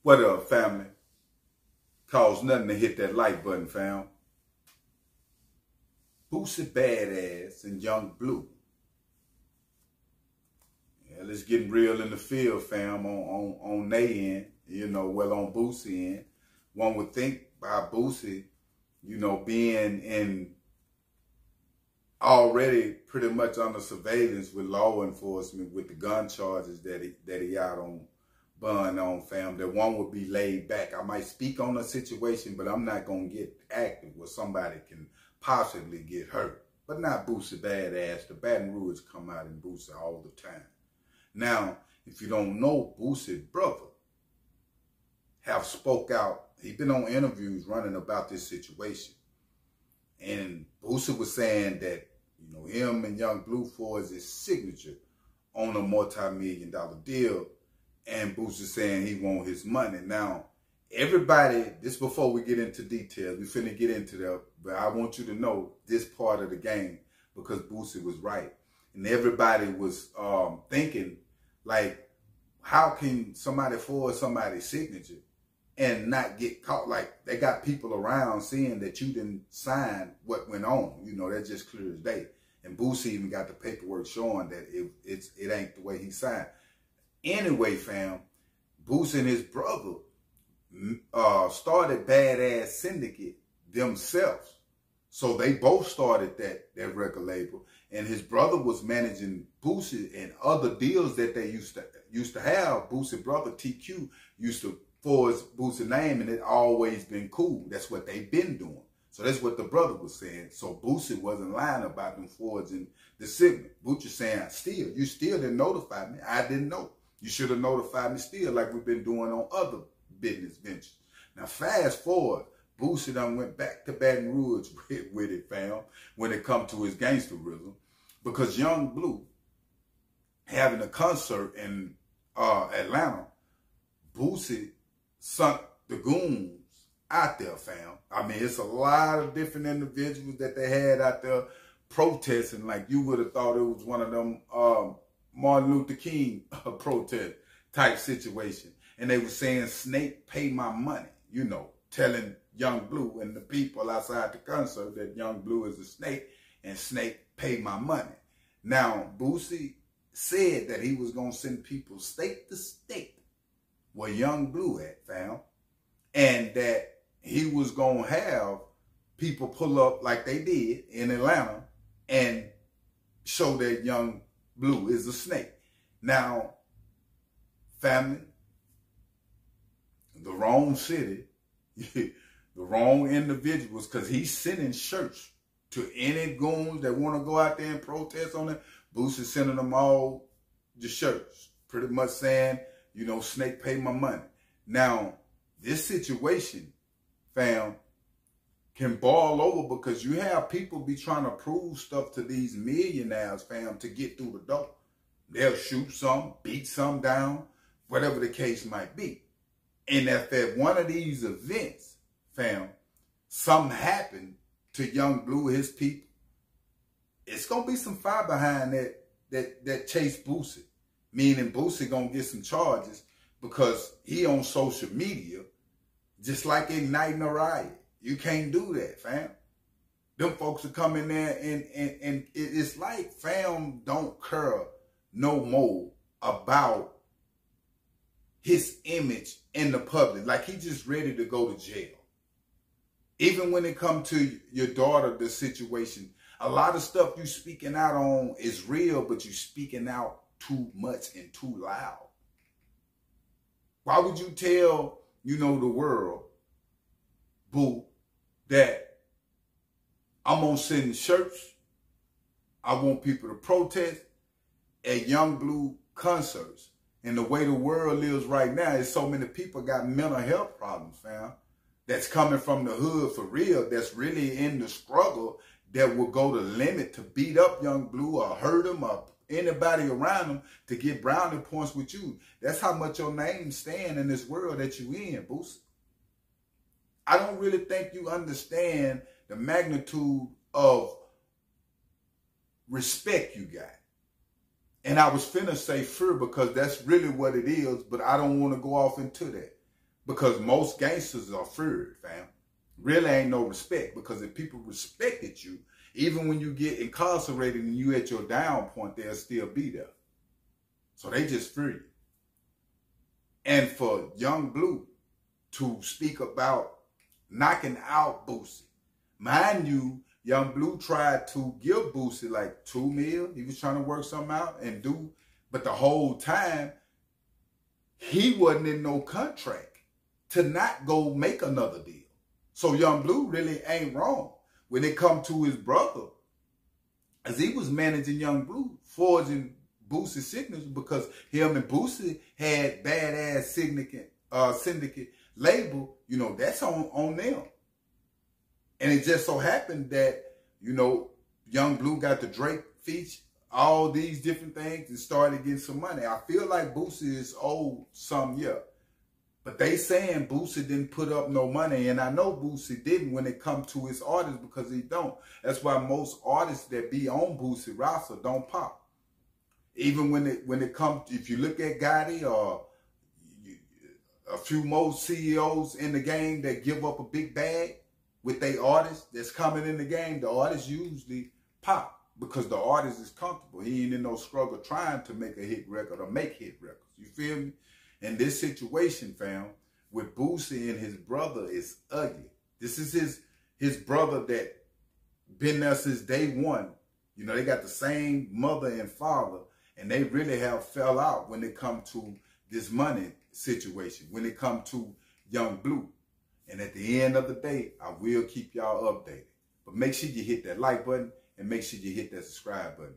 What up, family? Costs nothing to hit that like button, fam. Boosie Badass and Young Blue. Yeah, let's get real in the field, fam, on they end, well, on Boosie end. One would think by Boosie, being in already pretty much under surveillance with law enforcement with the gun charges that he out on bond on, fam, that one would be laid back. I might speak on a situation, but I'm not going to get active where somebody can possibly get hurt. But not Boosie Badass. The Baton Rouge come out in Boosie all the time. Now, if you don't know, Boosie's brother have spoke out. He been on interviews running about this situation. And Boosie was saying that, him and Young Blue forged his signature on a multi-million-dollar deal. And Boosie saying he want his money. Now, everybody, this before we get into details, we finna get into that, but I want you to know this part of the game because Boosie was right. And everybody was thinking, like, how can somebody forge somebody's signature and not get caught? Like, they got people around seeing that you didn't sign what went on. That's just clear as day. And Boosie even got the paperwork showing that it ain't the way he signed. Anyway, fam, Boosie and his brother started Badass Syndicate themselves. So they both started that record label. And his brother was managing Boosie and other deals that they used to have. Boosie brother TQ used to forge Boosie's name, and it always been cool. That's what they've been doing. So that's what the brother was saying. So Boosie wasn't lying about them forging the signature. Boosie saying, you still didn't notify me. I didn't know. You should have notified me still, like we've been doing on other business ventures. Now, fast forward, Boosie done went back to Baton Rouge with it, fam, when it come to his gangsterism, because Young Blue having a concert in Atlanta, Boosie sent the goons out there, fam. I mean, it's a lot of different individuals that they had out there protesting, like you would have thought it was one of them Martin Luther King protest type situation. And they were saying, Snake, pay my money, telling Young Blue and the people outside the concert that Young Blue is a snake and Snake, pay my money. Now, Boosie said that he was going to send people state to state where Young Blue at, fam, and that he was going to have people pull up like they did in Atlanta and show that Young Blue is a snake. Now, family, the wrong city, the wrong individuals, because he's sending shirts to any goons that want to go out there and protest on it. Boosie sending them all the shirts, pretty much saying, Snake, pay my money. Now, this situation, fam, can boil over because you have people be trying to prove stuff to these millionaires, fam, to get through the door. They'll shoot some, beat some down, whatever the case might be. And if at one of these events, fam, something happened to Young Blue, his people, it's going to be some fire behind that chase Boosie. Meaning Boosie going to get some charges because he on social media, just like igniting a riot. You can't do that, fam. Them folks will come in there and it's like fam don't care no more about his image in the public. Like he just ready to go to jail. Even when it comes to your daughter, the situation, a lot of stuff you speaking out on is real, but you speaking out too much and too loud. Why would you tell, the world, boo, that I'm going to send shirts, I want people to protest at Young Blue concerts? And the way the world lives right now is so many people got mental health problems, fam, that's coming from the hood for real, that's really in the struggle, that will go to limit to beat up Young Blue or hurt him or anybody around him to get brownie points with you. That's how much your name stand in this world that you in, Boosie. I don't really think you understand the magnitude of respect you got. And I was finna say fear because that's really what it is, but I don't want to go off into that. Because most gangsters are feared, fam. Really ain't no respect, because if people respected you, even when you get incarcerated and you at your down point, they'll still be there. So they just fear you. And for Young Blue to speak about knocking out Boosie, mind you, Young Blue tried to give Boosie like $2 million. He was trying to work something out and do, but the whole time, he wasn't in no contract to not go make another deal. So Young Blue really ain't wrong when it come to his brother, as he was managing Young Blue, forging Boosie's signature, because him and Boosie had badass syndicate label, you know, that's on them. And it just so happened that, you know, Young Blue got the Drake feature, all these different things, and started getting some money. I feel like Boosie is owed some, yeah. But they saying Boosie didn't put up no money, and I know Boosie didn't when it come to his artists, because he don't. That's why most artists that be on Boosie roster don't pop. Even when it comes, if you look at Gotti or a few more CEOs in the game that give up a big bag with their artists that's coming in the game, the artists usually pop because the artist is comfortable. He ain't in no struggle trying to make a hit record or make hit records. You feel me? And this situation, fam, with Boosie and his brother is ugly. This is his brother that been there since day one. You know, they got the same mother and father, and they really have fell out when it come to this money situation, when it come to Young Blue. And at the end of the day, I will keep y'all updated. But make sure you hit that like button and make sure you hit that subscribe button.